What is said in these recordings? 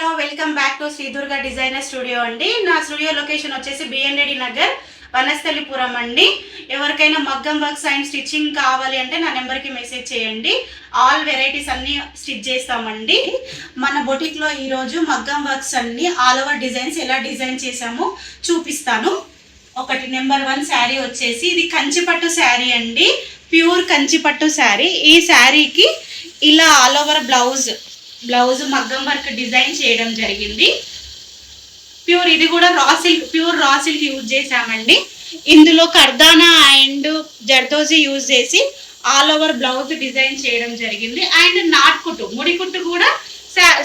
Hello welcome back to Shri Durga designer studio అండి. నా studio location వచ్చేసి బిఎన్ రెడ్డి నగర్, వనస్థలిపురం అండి. ఎవరికైనా మగ్గం వర్క్స్ అండ్ స్టిచ్చింగ్ కావాలి అంటే నా నెంబర్కి మెసేజ్ చేయండి. ఆల్ వెరైటీస్ అన్నీ స్టిచ్ చేస్తామండి. మన బొటిక్లో ఈరోజు మగ్గం వర్క్స్ అన్ని ఆల్ ఓవర్ డిజైన్స్ ఎలా డిజైన్ చేసామో చూపిస్తాను. ఒకటి నెంబర్ 1 శారీ వచ్చేసి ఇది కంచిపట్టు శారీ అండి, ప్యూర్ కంచిపట్టు శారీ. ఈ శారీకి ఇలా ఆల్ ఓవర్ బ్లౌజ్ మగ్గం వర్క్ డిజైన్ చేయడం జరిగింది. ఇది కూడా ప్యూర్ రా సిల్క్ యూజ్ చేసామండి. ఇందులో కర్దానా అండ్ జర్దోజీ యూజ్ చేసి ఆల్ ఓవర్ బ్లౌజ్ డిజైన్ చేయడం జరిగింది. అండ్ నాట్కుట్టు ముడికుట్టు కూడా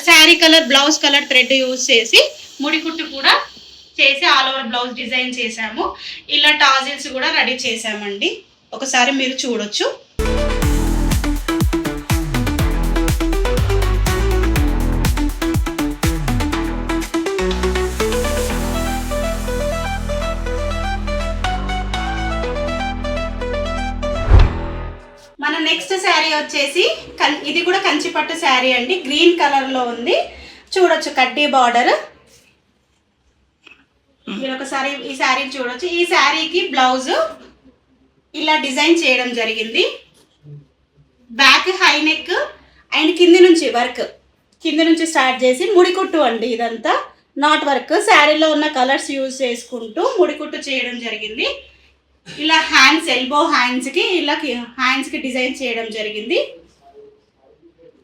sari colour blouse colour thread use చేసి ముడికుట్టు కూడా చేసి ఆల్ ఓవర్ బ్లౌజ్ డిజైన్ చేసాము. ఇలా టాజిల్స్ కూడా రెడీ చేసామండి. ఒకసారి మీరు చూడొచ్చు. మన నెక్స్ట్ శారీ వచ్చేసి ఇది కూడా కంచిపట్టు శారీ అండి, గ్రీన్ కలర్ లో ఉంది. చూడొచ్చు కడ్డీ బార్డర్. మీరు ఒకసారి ఈ శారీని చూడొచ్చు. ఈ శారీకి బ్లౌజ్ ఇలా డిజైన్ చేయడం జరిగింది. బ్యాక్ హై నెక్ అండ్ కింది నుంచి స్టార్ట్ చేసి ముడికుట్టు అండి. ఇదంతా నాట్ వర్క్. శారీలో ఉన్న కలర్స్ యూజ్ చేసుకుంటూ ముడికుట్టు చేయడం జరిగింది. ఇలా ఎల్బో హ్యాండ్స్కి హ్యాండ్స్కి డిజైన్ చేయడం జరిగింది.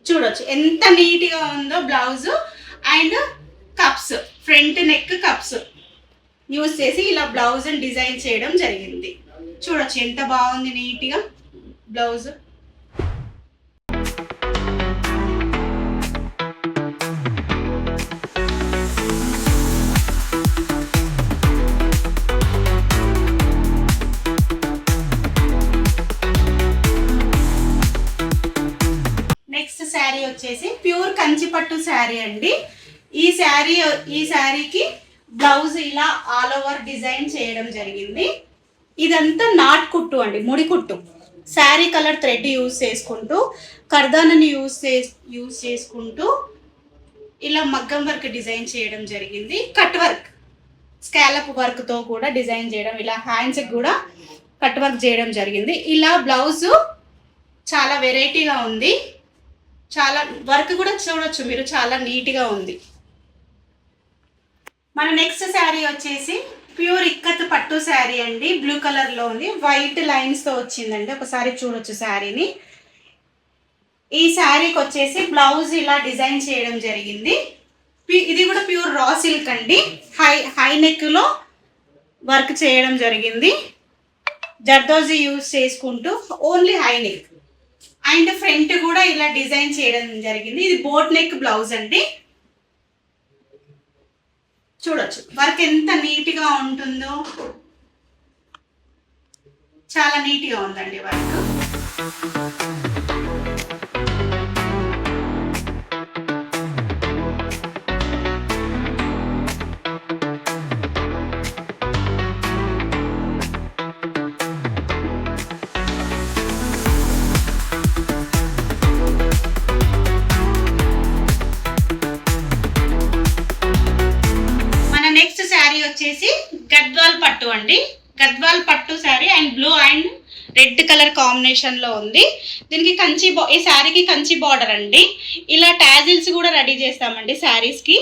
చూడొచ్చు ఎంత నీట్గా ఉందో blouse. And cups, front neck cups use చేసి ఇలా బ్లౌజ్ డిజైన్ చేయడం జరిగింది. చూడొచ్చు ఎంత బాగుంది నీట్గా బ్లౌజ్. నెక్స్ట్ శారీ వచ్చేసి ప్యూర్ కంచిపట్టు శారీ అండి. ఈ శారీకి బ్లౌజ్ ఇలా ఆల్ ఓవర్ డిజైన్ చేయడం జరిగింది. ఇదంతా నాట్ కుట్టు అండి, ముడికుట్టు. శారీ కలర్ థ్రెడ్ యూజ్ చేసుకుంటూ కర్దానని యూజ్ చేసుకుంటూ ఇలా మగ్గం వర్క్ డిజైన్ చేయడం జరిగింది. కట్ వర్క్, స్కాలప్ వర్క్తో కూడా డిజైన్ చేయడం, ఇలా హ్యాండ్స్కి కూడా కట్ వర్క్ చేయడం జరిగింది. ఇలా బ్లౌజ్ చాలా వెరైటీగా ఉంది. చాలా వర్క్ కూడా చూడొచ్చు మీరు, చాలా నీట్గా ఉంది. మన నెక్స్ట్ శారీ వచ్చేసి ప్యూర్ ఇక్కత్ పట్టు శారీ అండి, బ్లూ కలర్లో ఉంది. వైట్ లైన్స్తో వచ్చిందండి. ఒకసారి చూడొచ్చు శారీని. ఈ శారీకి వచ్చేసి బ్లౌజ్ ఇలా డిజైన్ చేయడం జరిగింది. ఇది కూడా ప్యూర్ రా సిల్క్ అండి. హై నెక్లో వర్క్ చేయడం జరిగింది. జర్దోజీ యూజ్ చేసుకుంటూ only high neck and front కూడా ఇలా డిజైన్ చేయడం జరిగింది. ఇది బోట్ నెక్ బ్లౌజ్ అండి. చూడొచ్చు వర్క్ ఎంత నీట్గా ఉంటుందో, చాలా నీట్గా ఉందండి వర్క్. వచ్చేసి గద్వాల్ పట్టు అండి, గద్వాల్ పట్టు sari and blue and red colour combination లో ఉంది. దీనికి ఈ శారీకి కంచి బార్డర్ అండి. ఇలా టాజిల్స్ కూడా రెడీ చేస్తామండి శారీస్ కి.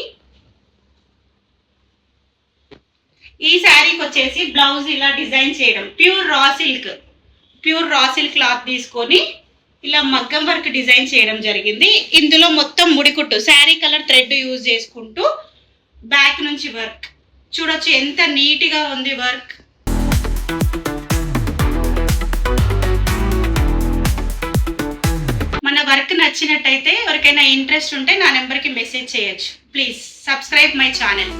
ఈ శారీకి వచ్చేసి బ్లౌజ్ ఇలా డిజైన్ చేయడం, ప్యూర్ రా సిల్క్ క్లాత్ తీసుకొని ఇలా మగ్గం వర్క్ డిజైన్ చేయడం జరిగింది. ఇందులో మొత్తం ముడికుట్టు, శారీ కలర్ థ్రెడ్ యూజ్ చేసుకుంటూ బ్యాక్ నుంచి వర్క్. చూడొచ్చు ఎంత నీట్గా ఉంది వర్క్. మన వర్క్ నచ్చినట్టయితే ఎవరికైనా ఇంట్రెస్ట్ ఉంటే నా నెంబర్కి మెసేజ్ చేయొచ్చు. Please subscribe my channel.